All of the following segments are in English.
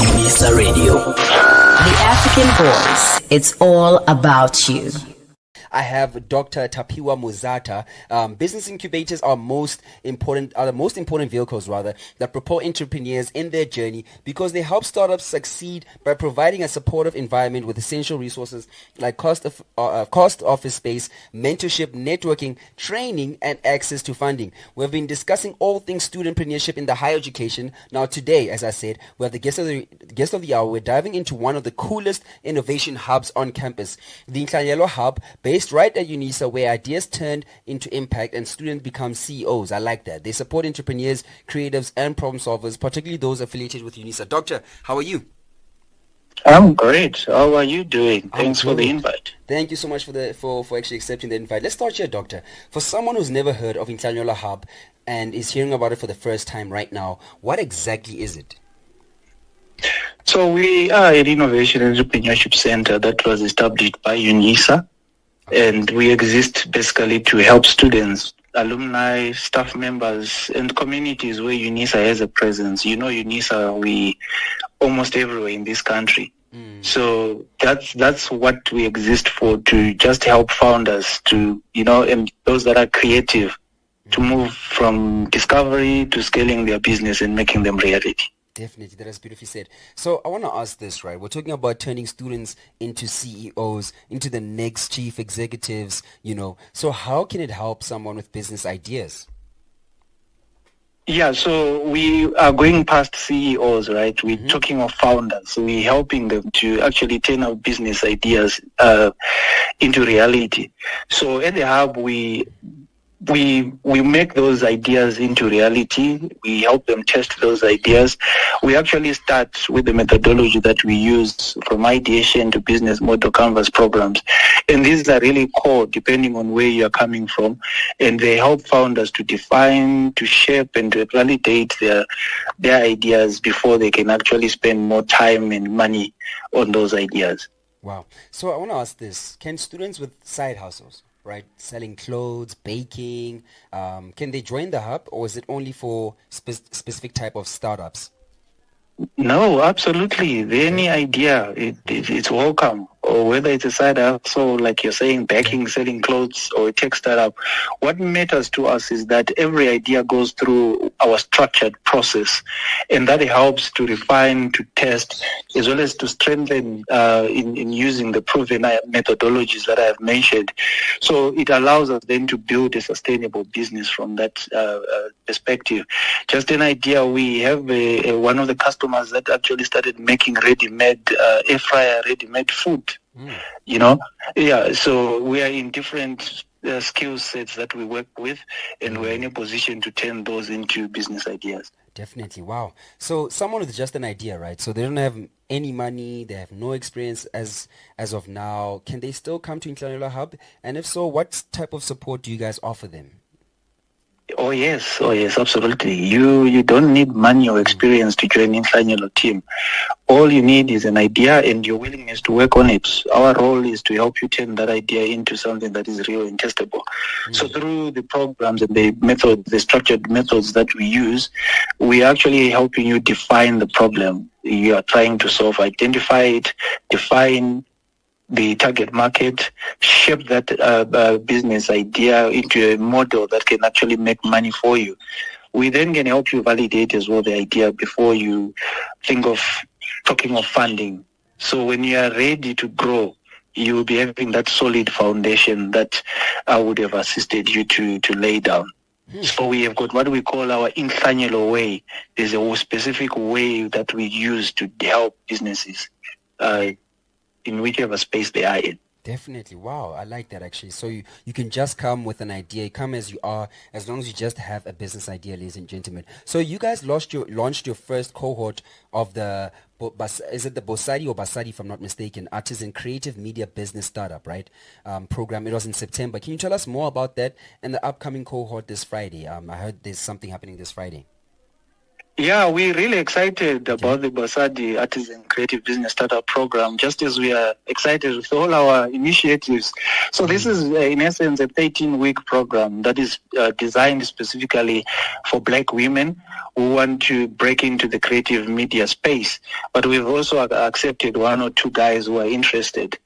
UNISA Radio. The African Voice. It's all about you. I have Dr. Tapiwa Muzata. Business incubators are the most important vehicles that propel entrepreneurs in their journey because they help startups succeed by providing a supportive environment with essential resources like cost office space, mentorship, networking, training, and access to funding. We've been discussing all things studentpreneurship in the higher education. Now today, as I said, we have the guest of the hour. We're diving into one of the coolest innovation hubs on campus, the Inhlanyelo Hub, based right at UNISA, where ideas turned into impact and students become CEOs. I like that. They support entrepreneurs, creatives, and problem solvers, particularly those affiliated with UNISA. Doctor, how are you? I'm great. How are you doing? Thanks for the invite. Thank you so much for actually accepting the invite. Let's start here, Doctor. For someone who's never heard of Inhlanyelo Hub and is hearing about it for the first time right now, what exactly is it? So we are an innovation entrepreneurship center that was established by UNISA. And we exist basically to help students, alumni, staff members, and communities where UNISA has a presence. You know, UNISA, we almost everywhere in this country. So that's what we exist for, to just help founders to, and those that are creative to move from discovery to scaling their business and making them reality. Definitely, that is beautifully said. So I want to ask this, right? We're talking about turning students into CEOs, into the next chief executives, So how can it help someone with business ideas? Yeah, so we are going past CEOs, right? We're talking of founders. So we're helping them to actually turn our business ideas into reality. So at the Hub, we make those ideas into reality. We help them test those ideas. We actually start with the methodology that we use from ideation to business model canvas programs. And these are really core depending on where you're coming from. And they help founders to define, to shape, and to validate their ideas before they can actually spend more time and money on those ideas. Wow. So I want to ask this. Can students with side hustles, right, selling clothes, baking, can they join the hub, or is it only for specific type of startups? No, absolutely. Any idea, it's welcome. Or whether it's a side hustle, like you're saying, baking, selling clothes, or a tech startup, what matters to us is that every idea goes through our structured process, and that helps to refine, to test, as well as to strengthen in using the proven methodologies that I have mentioned. So it allows us then to build a sustainable business from that perspective. Just an idea, we have one of the customers that actually started making ready-made air fryer, ready-made food. Yeah, so we are in different skill sets that we work with, and we're in a position to turn those into business ideas. Definitely. Wow. So someone with just an idea, right? So they don't have any money, they have no experience as of now. Can they still come to Inhlanyelo Hub? And if so, what type of support do you guys offer them? Oh yes, absolutely. You don't need money or experience to join Inhlanyelo team. All you need is an idea and your willingness to work on it. Our role is to help you turn that idea into something that is real and testable. So through the programs and the structured methods that we use, we are actually helping you define the problem you are trying to solve, identify it, define the target market, shape that business idea into a model that can actually make money for you. We then can help you validate as well the idea before you think of talking of funding. So when you are ready to grow, you will be having that solid foundation that I would have assisted you to lay down. So we have got what we call our Inhlanyelo way. There's a specific way that we use to help businesses in whichever space they are in. Definitely. Wow, I like that actually. So you can just come with an idea, come as you are, as long as you just have a business idea, ladies and gentlemen. So you guys launched your first cohort of the, is it the Bosadi or Basadi, if I'm not mistaken, Artisan Creative Media Business Startup, right? Program. It was in September. Can you tell us more about that and the upcoming cohort this Friday? I heard there's something happening this Friday. Yeah, we're really excited about the Basadi Artisan Creative Business Startup Program, just as we are excited with all our initiatives. So this is, in essence, a 13-week program that is designed specifically for Black women who want to break into the creative media space. But we've also accepted one or two guys who are interested.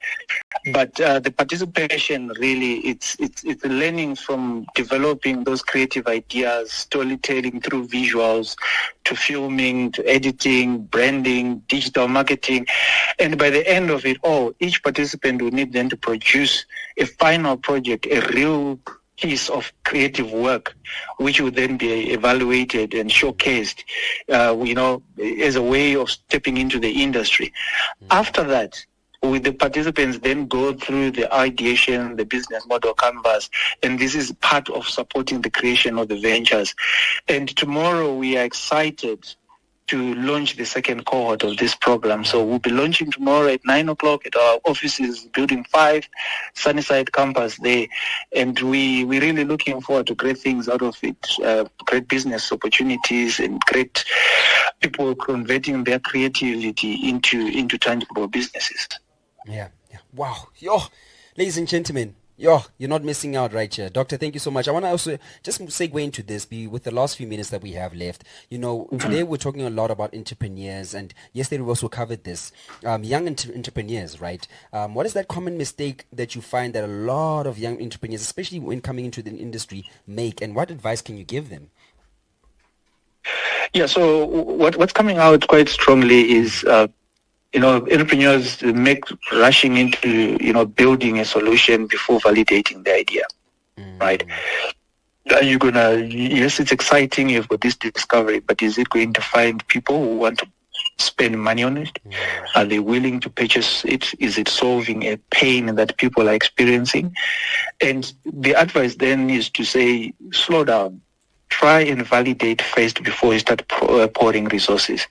But the participation really, it's learning from developing those creative ideas, storytelling through visuals, to filming, to editing, branding, digital marketing. And by the end of it all, each participant will need then to produce a final project, a real piece of creative work, which will then be evaluated and showcased, as a way of stepping into the industry. After that, with the participants then go through the ideation, the business model canvas, and this is part of supporting the creation of the ventures. And tomorrow we are excited to launch the second cohort of this program. So we'll be launching tomorrow at 9 o'clock at our offices, Building 5, Sunnyside campus there. And we're really looking forward to great things out of it, great business opportunities and great people converting their creativity into tangible businesses. Yeah. Wow. Yo, ladies and gentlemen, you're not missing out right here. Doctor, thank you so much. I want to also just segue into this with the last few minutes that we have left. Today we're talking a lot about entrepreneurs, and yesterday we also covered this. Young entrepreneurs, right? What is that common mistake that you find that a lot of young entrepreneurs, especially when coming into the industry, make, and what advice can you give them? Yeah, so what's coming out quite strongly is entrepreneurs make rushing into, building a solution before validating the idea, right? Yes, it's exciting, you've got this discovery, but is it going to find people who want to spend money on it? Are they willing to purchase it? Is it solving a pain that people are experiencing? And the advice then is to say, slow down. Try and validate first before you start pouring resources.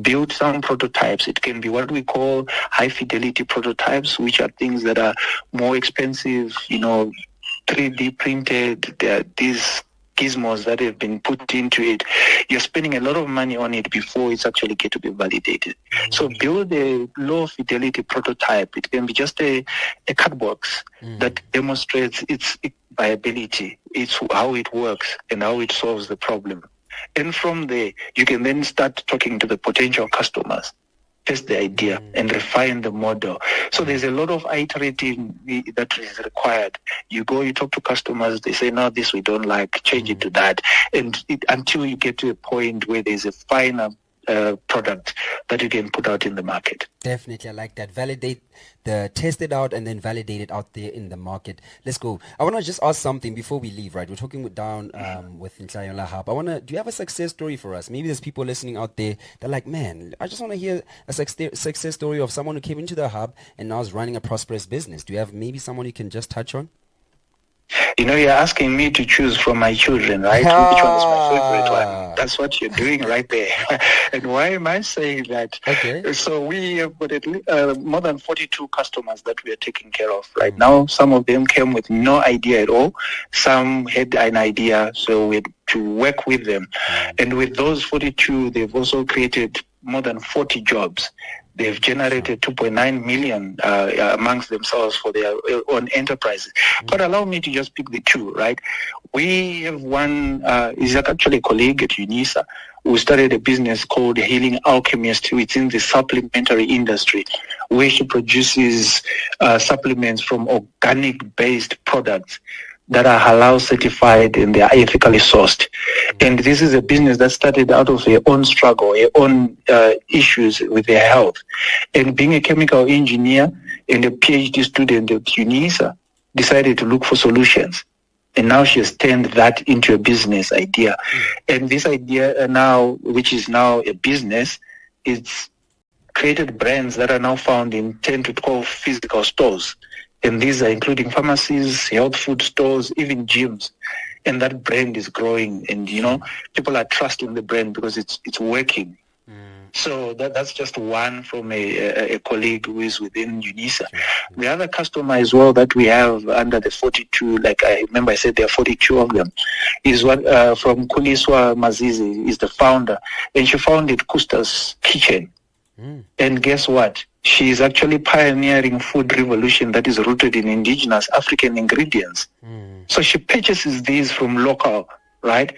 Build some prototypes. It can be what we call high fidelity prototypes, which are things that are more expensive, 3D printed. There are these gizmos that have been put into it. You're spending a lot of money on it before it's actually get to be validated. So build a low fidelity prototype. It can be just a card box that demonstrates its viability. It's how it works and how it solves the problem. And from there, you can then start talking to the potential customers, test the idea and refine the model. So there's a lot of iterating that is required. You talk to customers, they say, no, this we don't like, change it to that. And until you get to a point where there's a final product that you can put out in the market. Definitely, I like that. Test it out and then validate it out there in the market. Let's go. I want to just ask something before we leave, right? We're talking with Inhlanyelo Hub. Do you have a success story for us? Maybe there's people listening out there. They're like, man, I just want to hear a success story of someone who came into the hub and now is running a prosperous business. Do you have maybe someone you can just touch on? You're asking me to choose from my children, right? Which one is my favorite one? That's what you're doing right there. And why am I saying that? Okay. So we have got more than 42 customers that we are taking care of right now. Some of them came with no idea at all. Some had an idea, so we had to work with them. And with those 42, they've also created more than 40 jobs. They've generated 2.9 million amongst themselves for their own enterprises. But allow me to just pick the two, right? We have one, is actually a colleague at UNISA who started a business called Healing Alchemist within the supplementary industry, where she produces supplements from organic-based products that are halal certified and they are ethically sourced. And this is a business that started out of their own struggle, their own issues with their health. And being a chemical engineer and a PhD student at UNISA, decided to look for solutions. And now she has turned that into a business idea. And this idea now, which is now a business, it's created brands that are now found in 10 to 12 physical stores. And these are including pharmacies, health food stores, even gyms. And that brand is growing. And, people are trusting the brand because it's working. So that's just one from a colleague who is within UNISA. The other customer as well that we have under the 42, like I remember I said there are 42 of them, is one from Kuliswa Mazizi, is the founder. And she founded Kusta's Kitchen. And guess what? She is actually pioneering food revolution that is rooted in indigenous African ingredients. So she purchases these from local, right,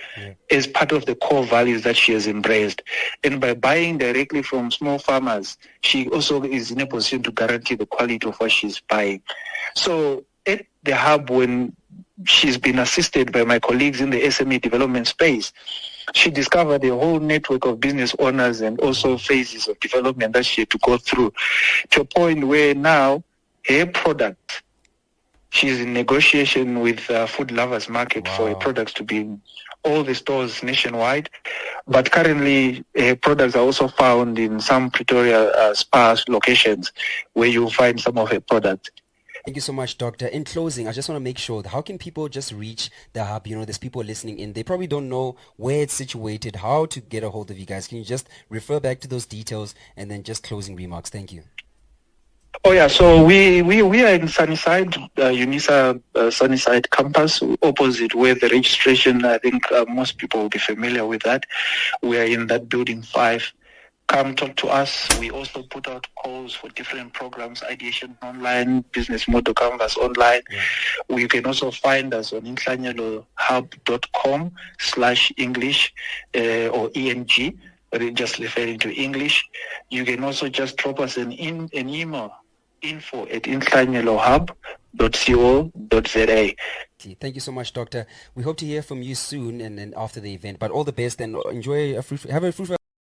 as part of the core values that she has embraced. And by buying directly from small farmers, she also is in a position to guarantee the quality of what she's buying. So at the hub, when she's been assisted by my colleagues in the SME development space, she discovered a whole network of business owners and also phases of development that she had to go through, to a point where now her product, she's in negotiation with Food Lovers Market for her products to be in all the stores nationwide. But currently, her products are also found in some Pretoria sparse locations where you'll find some of her products. Thank you so much, Doctor. In closing, I just want to make sure, how can people just reach the hub? You know, there's people listening in. They probably don't know where it's situated, how to get a hold of you guys. Can you just refer back to those details and then just closing remarks? Thank you. Oh yeah, so we are in Sunnyside, UNISA Sunnyside campus, opposite where the registration, I think most people will be familiar with that. We are in that building 5. Come talk to us. We also put out calls for different programs, ideation online, business model canvas online. You can also find us on inhlanyelohub.com/English or ENG, just referring to English. You can also just drop us an email, info@inhlanyelohub.co.za. Thank you so much, Doctor. We hope to hear from you soon and after the event. But all the best and enjoy have a fruitful